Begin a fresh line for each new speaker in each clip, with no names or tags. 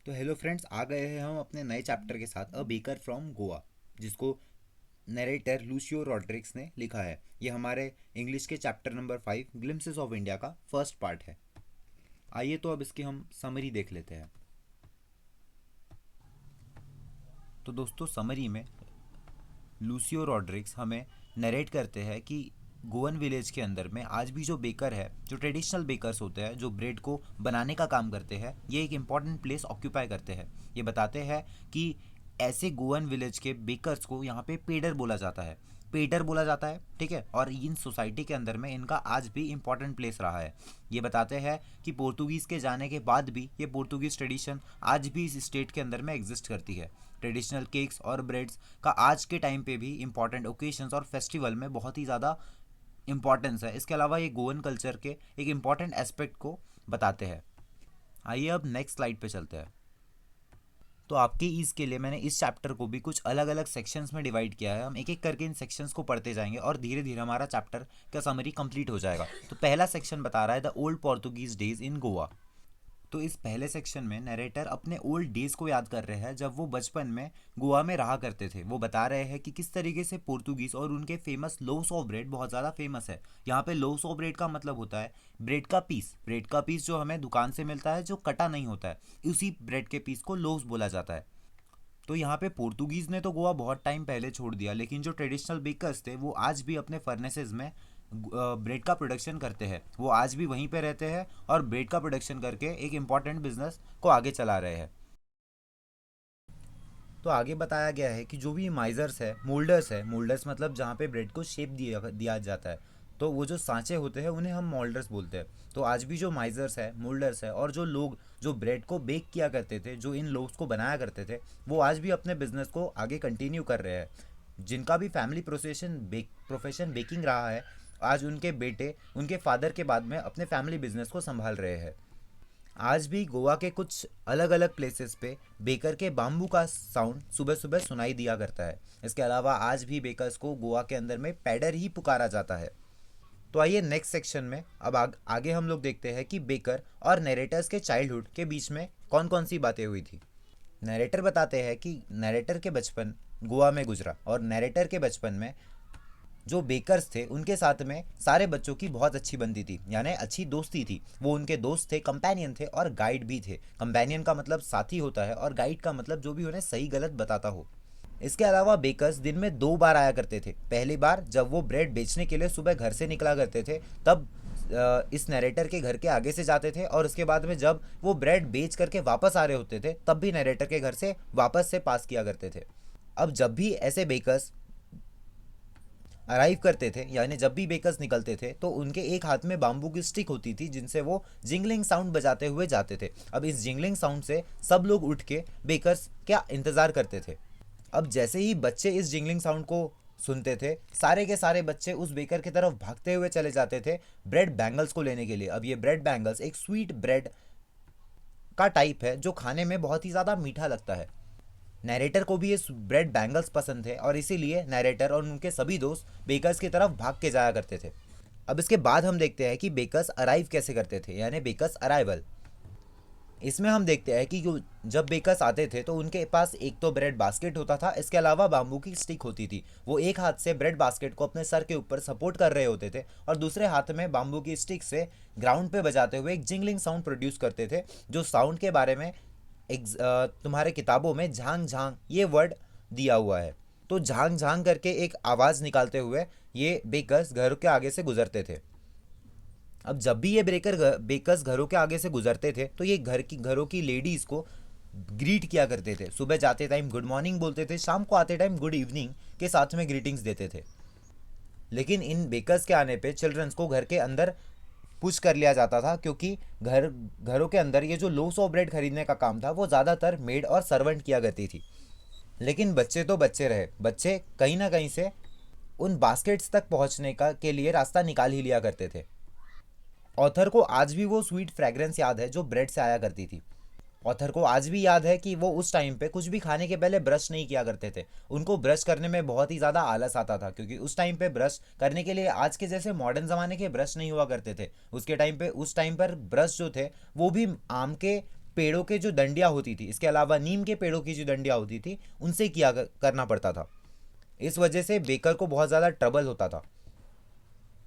तो hello friends, आ गए हैं हम अपने नए चैप्टर के साथ अ बेकर फ्रॉम गोवा, जिसको नरेटर लूसियो रॉड्रिक्स ने लिखा है। ये हमारे इंग्लिश के chapter number 5 glimpses of India का फर्स्ट पार्ट है। आइए तो अब इसकी हम समरी देख लेते हैं। तो दोस्तों, समरी में लूसियो रॉड्रिक्स हमें नरेट करते हैं कि गोवन विलेज के अंदर में आज भी जो बेकर है, जो ट्रेडिशनल बेकर्स होते हैं, जो ब्रेड को बनाने का काम करते हैं, ये एक इम्पॉर्टेंट प्लेस ऑक्यूपाई करते हैं। ये बताते हैं कि ऐसे गोवन विलेज के बेकर्स को यहाँ पे पेडर बोला जाता है। पेडर बोला जाता है, ठीक है। और इन सोसाइटी के अंदर में इनका आज भी इम्पॉर्टेंट प्लेस रहा है। ये बताते हैं कि पोर्तुगीज़ के जाने के बाद भी ये पोर्तुगीज़ ट्रेडिशन आज भी इस स्टेट के अंदर में एग्जिस्ट करती है। ट्रेडिशनल केक्स और ब्रेड्स का आज के टाइम पे भी इंपॉर्टेंट ओकेजन्स और फेस्टिवल में बहुत ही ज़्यादा इंपॉर्टेंस है। इसके अलावा ये गोवन कल्चर के एक इम्पॉर्टेंट एस्पेक्ट को बताते हैं। आइए अब नेक्स्ट स्लाइड पे चलते हैं। तो आपके ईज के लिए मैंने इस चैप्टर को भी कुछ अलग अलग सेक्शंस में डिवाइड किया है। हम एक एक करके इन सेक्शंस को पढ़ते जाएंगे और धीरे धीरे हमारा चैप्टर का समरी कंप्लीट हो जाएगा। तो पहला सेक्शन बता रहा है the old Portuguese days in Goa. तो इस पहले सेक्शन में नरेटर अपने ओल्ड डेज को याद कर रहे हैं जब वो बचपन में गोवा में रहा करते थे। वो बता रहे हैं कि किस तरीके से पोर्तुगीज और उनके फेमस लोव्स ऑफ ब्रेड बहुत ज़्यादा फेमस है। यहाँ पे लोव्स ऑफ ब्रेड का मतलब होता है ब्रेड का पीस। ब्रेड का पीस जो हमें दुकान से मिलता है, जो कटा नहीं होता है, उसी ब्रेड के पीस को लोव्स बोला जाता है। तो यहाँ पे पोर्तुगीज़ ने तो गोवा बहुत टाइम पहले छोड़ दिया, लेकिन जो ट्रेडिशनल बेकर्स थे वो आज भी अपने फर्नेसेस में ब्रेड का प्रोडक्शन करते हैं। वो आज भी वहीं पे रहते हैं और ब्रेड का प्रोडक्शन करके एक इम्पॉर्टेंट बिजनेस को आगे चला रहे हैं। तो आगे बताया गया है कि जो भी माइजर्स है, मोल्डर्स है, मोल्डर्स मतलब जहाँ पे ब्रेड को शेप दिया दिया जाता है, तो वो जो सांचे होते हैं उन्हें हम मोल्डर्स बोलते हैं। तो आज भी जो माइजर्स है, मोल्डर्स है, और जो लोग जो ब्रेड को बेक किया करते थे, जो इन लोग्स को बनाया करते थे, वो आज भी अपने बिजनेस को आगे कंटिन्यू कर रहे हैं। जिनका भी फैमिली प्रोफेशन बेकिंग रहा है, आज उनके बेटे उनके फादर के बाद में अपने फैमिली बिजनेस को संभाल रहे हैं। आज भी गोवा के कुछ अलग अलग प्लेसेस पे बेकर के बाम्बू का साउंड सुबह सुबह सुनाई दिया करता है। इसके अलावा आज भी बेकर्स को गोवा के अंदर में पैडर ही पुकारा जाता है। तो आइए नेक्स्ट सेक्शन में अब आगे हम लोग देखते हैं कि बेकर और नरेटर्स के चाइल्डहुड के बीच में कौन कौन सी बातें हुई थी। नरेटर बताते हैं कि नरेटर के बचपन गोवा में गुजरा और नरेटर के बचपन में जो बेकर्स थे उनके साथ में सारे बच्चों की बहुत अच्छी बनती थी, यानी अच्छी दोस्ती थी। वो उनके दोस्त थे, कंपेनियन थे और गाइड भी थे। कंपेनियन का मतलब साथी होता है और गाइड का मतलब जो भी उन्हें सही गलत बताता हो। इसके अलावा बेकर्स दिन में 2 बार आया करते थे। पहली बार जब वो ब्रेड बेचने के लिए सुबह घर से निकला करते थे, तब इस नरेटर के घर के आगे से जाते थे, और उसके बाद में जब वो ब्रेड बेच करके वापस आ रहे होते थे तब भी नरेटर के घर से वापस से पास किया करते थे। अब जब भी ऐसे बेकर्स अराइव करते थे, यानी जब भी बेकर्स निकलते थे, तो उनके एक हाथ में बाम्बू की स्टिक होती थी जिनसे वो जिंगलिंग साउंड बजाते हुए जाते थे। अब इस जिंगलिंग साउंड से सब लोग उठ के बेकर्स का इंतज़ार करते थे। अब जैसे ही बच्चे इस जिंगलिंग साउंड को सुनते थे, सारे के सारे बच्चे उस बेकर की तरफ भागते हुए चले जाते थे ब्रेड बैंगल्स को लेने के लिए। अब ये ब्रेड बैंगल्स एक स्वीट ब्रेड का टाइप है जो खाने में बहुत ही ज़्यादा मीठा लगता है। नैरेटर को भी ये ब्रेड बैंगल्स पसंद थे और इसीलिए नैरेटर और उनके सभी दोस्त बेकर्स की तरफ भाग के जाया करते थे। अब इसके बाद हम देखते हैं कि बेकर्स अराइव कैसे करते थे, यानी बेकर्स अराइवल। इसमें हम देखते हैं कि जब बेकर्स आते थे तो उनके पास एक तो ब्रेड बास्केट होता था, इसके अलावा बाम्बू की स्टिक होती थी। वो एक हाथ से ब्रेड बास्केट को अपने सर के ऊपर सपोर्ट कर रहे होते थे और दूसरे हाथ में बाम्बू की स्टिक से ग्राउंड पे बजाते हुए एक जिंगलिंग साउंड प्रोड्यूस करते थे, जो साउंड के बारे में तुम्हारे किताबों में झांग झांग ये वर्ड दिया हुआ है। तो झांग झांग करके एक आवाज़ निकालते हुए ये बेकर्स घर के आगे से गुजरते थे। अब जब भी ये बेकर्स घरों के आगे से गुजरते थे तो ये घरों की लेडीज़ को ग्रीट किया करते थे। सुबह जाते टाइम गुड मॉर्निंग बोलते थे, शाम को आते टाइम गुड इवनिंग के साथ में ग्रीटिंग्स देते थे। लेकिन इन बेकर्स के आने पे चिल्ड्रंस को घर के अंदर पुश कर लिया जाता था, क्योंकि घरों के अंदर ये जो लोव्स ऑफ ब्रेड खरीदने का काम था वो ज़्यादातर मेड और सर्वेंट किया करती थी। लेकिन बच्चे तो बच्चे रहे, बच्चे कहीं ना कहीं से उन बास्केट्स तक पहुंचने का के लिए रास्ता निकाल ही लिया करते थे। ऑथर को आज भी वो स्वीट फ्रेग्रेंस याद है जो ब्रेड से आया करती थी। ऑथर को आज भी याद है कि वो उस टाइम पे कुछ भी खाने के पहले ब्रश नहीं किया करते थे। उनको ब्रश करने में बहुत ही ज़्यादा आलस आता था, क्योंकि उस टाइम पे ब्रश करने के लिए आज के जैसे मॉडर्न ज़माने के ब्रश नहीं हुआ करते थे। उसके टाइम पे उस टाइम पर ब्रश जो थे वो भी आम के पेड़ों के जो डंडियाँ होती थी, इसके अलावा नीम के पेड़ों की जो डंडियाँ होती थी, उनसे करना पड़ता था। इस वजह से बेकर को बहुत ज़्यादा ट्रबल होता था।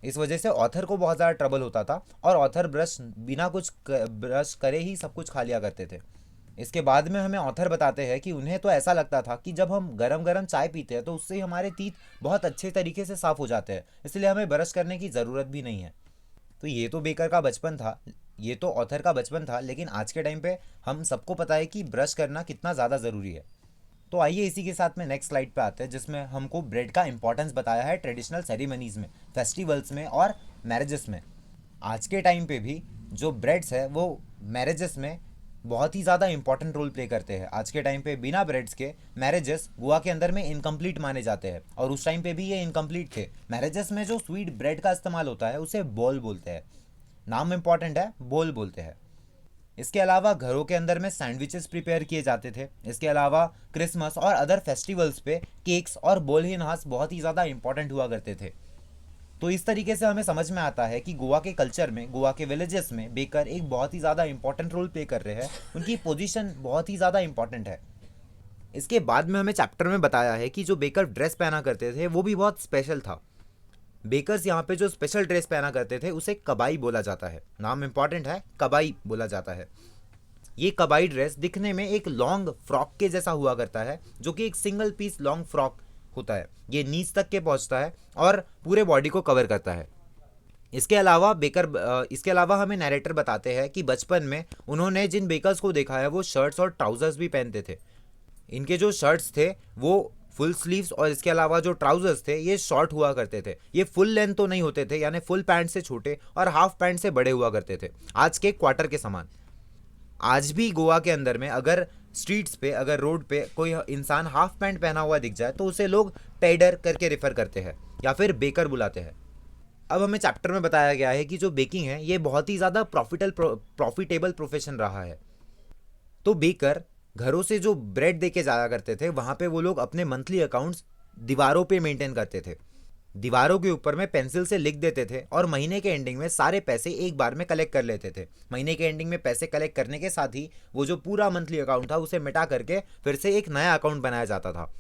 इस वजह से ऑथर को बहुत ज़्यादा ट्रबल होता था और ऑथर ब्रश बिना कुछ ब्रश करे ही सब कुछ खा लिया करते थे। इसके बाद में हमें ऑथर बताते हैं कि उन्हें तो ऐसा लगता था कि जब हम गरम गरम चाय पीते हैं तो उससे हमारे तीत बहुत अच्छे तरीके से साफ़ हो जाते हैं, इसलिए हमें ब्रश करने की ज़रूरत भी नहीं है। तो ये तो बेकर का बचपन था, ये तो ऑथर का बचपन था, लेकिन आज के टाइम पे हम सबको पता है कि ब्रश करना कितना ज़्यादा ज़रूरी है। तो आइए इसी के साथ में नेक्स्ट स्लाइड पे आते हैं, जिसमें हमको ब्रेड का इंपॉर्टेंस बताया है ट्रेडिशनल सेरेमनीज़ में, फेस्टिवल्स में और मैरिजेस में। आज के टाइम पे भी जो ब्रेड्स है वो मैरिजेस में बहुत ही ज़्यादा इंपॉर्टेंट रोल प्ले करते हैं। आज के टाइम पे बिना ब्रेड्स के मैरिजेस गोवा के अंदर में इनकम्प्लीट माने जाते हैं, और उस टाइम पे भी ये इनकम्प्लीट थे। मैरिजेस में जो स्वीट ब्रेड का इस्तेमाल होता है उसे बोल बोलते हैं, नाम इंपॉर्टेंट है, बोल बोलते हैं। इसके अलावा घरों के अंदर में सैंडविचेस प्रिपेयर किए जाते थे। इसके अलावा क्रिसमस और अदर फेस्टिवल्स पे केक्स और बोलहिनहास बहुत ही ज़्यादा इंपॉर्टेंट हुआ करते थे। तो इस तरीके से हमें समझ में आता है कि गोवा के कल्चर में, गोवा के विलेजेस में बेकर एक बहुत ही ज़्यादा इंपॉर्टेंट रोल प्ले कर रहे हैं, उनकी पोजीशन बहुत ही ज़्यादा इंपॉर्टेंट है। इसके बाद में हमें चैप्टर में बताया है कि जो बेकर ड्रेस पहना करते थे वो भी बहुत स्पेशल था। बेकर्स यहाँ पे जो स्पेशल ड्रेस पहना करते थे उसे कबाई बोला जाता है, नाम इंपॉर्टेंट है, कबाई बोला जाता है। ये कबाई ड्रेस दिखने में एक लॉन्ग फ्रॉक के जैसा हुआ करता है, जो कि एक सिंगल पीस लॉन्ग फ्रॉक होता है। ये नीच तक के पहुंचता है और पूरे बॉडी को कवर करता है। इसके अलावा हमें नैरेटर बताते हैं कि बचपन में उन्होंने जिन बेकर्स को देखा है वो शर्ट्स और ट्राउजर्स भी पहनते थे। इनके जो शर्ट्स थे वो फुल स्लीव्स, और इसके अलावा जो ट्राउजर्स थे ये शॉर्ट हुआ करते थे। ये फुल लेंथ तो नहीं होते थे, यानी फुल पैंट से छोटे और हाफ पैंट से बड़े हुआ करते थे, आज के क्वार्टर के समान। आज भी गोवा के अंदर में अगर स्ट्रीट्स पे, अगर रोड पे कोई इंसान हाफ पैंट पहना हुआ दिख जाए तो उसे लोग पेडर करके रेफर करते हैं या फिर बेकर बुलाते हैं। अब हमें चैप्टर में बताया गया है कि जो बेकिंग है ये बहुत ही ज़्यादा प्रॉफिटेबल प्रोफेशन रहा है। तो बेकर घरों से जो ब्रेड दे के जाया करते थे, वहाँ पे वो लोग अपने मंथली अकाउंट्स दीवारों पे मेंटेन करते थे। दीवारों के ऊपर में पेंसिल से लिख देते थे और महीने के एंडिंग में सारे पैसे एक बार में कलेक्ट कर लेते थे। महीने के एंडिंग में पैसे कलेक्ट करने के साथ ही वो जो पूरा मंथली अकाउंट था उसे मिटा करके फिर से एक नया अकाउंट बनाया जाता था।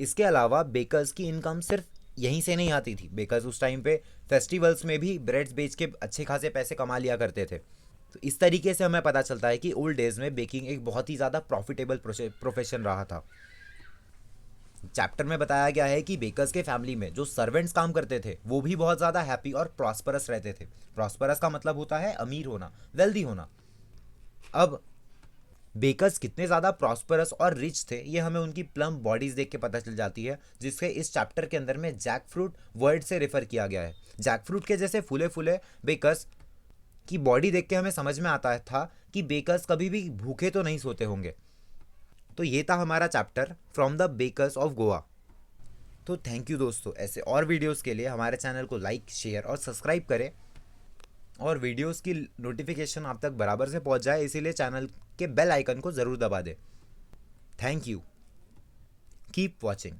इसके अलावा बेकर्स की इनकम सिर्फ यहीं से नहीं आती थी। बेकर्स उस टाइम पे फेस्टिवल्स में भी ब्रेड्स बेच के अच्छे खासे पैसे कमा लिया करते थे। तो इस तरीके से हमें पता चलता है कि ओल्ड डेज में बेकिंग एक बहुत ही ज़्यादा प्रॉफिटेबल प्रोफेशन रहा था। चैप्टर में बताया गया है कि बेकर्स के फैमिली में जो सर्वेंट्स काम करते थे वो भी बहुत ज़्यादा हैप्पी और प्रॉस्परस रहते थे। प्रॉस्परस का मतलब होता है अमीर होना, वेल्दी होना। अब बेकर्स कितने ज़्यादा प्रॉस्परस और रिच थे ये हमें उनकी प्लम बॉडीज़ देख के पता चल जाती है, जिसके इस चैप्टर के अंदर में जैक फ्रूट वर्ड से रेफर किया गया है। जैक फ्रूट के जैसे फूले फूले बेकर्स की बॉडी देख के हमें समझ में आता था कि बेकर्स कभी भी भूखे तो नहीं सोते होंगे। तो ये था हमारा chapter from the bakers of Goa. तो थैंक यू दोस्तों, ऐसे और वीडियोस के लिए हमारे चैनल को लाइक, शेयर और सब्सक्राइब करें, और वीडियोस की नोटिफिकेशन आप तक बराबर से पहुंच जाए, इसीलिए चैनल के बेल आइकन को ज़रूर दबा दें। Thank you, keep watching.